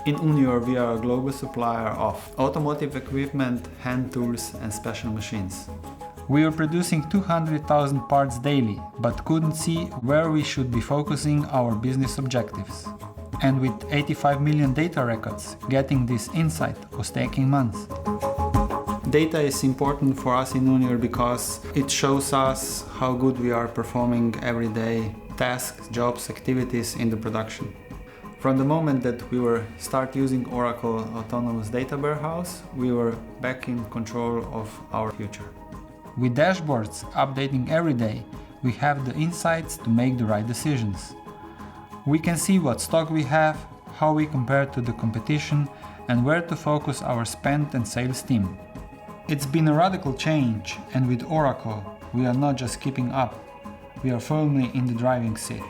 In Unior, we are a global supplier of automotive equipment, hand tools and special machines. We are producing 200,000 parts daily, but couldn't see where we should be focusing our business objectives. And with 85 million data records, getting this insight was taking months. Data is important for us in Unior because it shows us how good we are performing everyday tasks, jobs, activities in the production. From the moment that we start using Oracle Autonomous Data Warehouse, we were back in control of our future. With dashboards updating every day, we have the insights to make the right decisions. We can see what stock we have, how we compare to the competition, and where to focus our spend and sales team. It's been a radical change, and with Oracle, we are not just keeping up, we are firmly in the driving seat.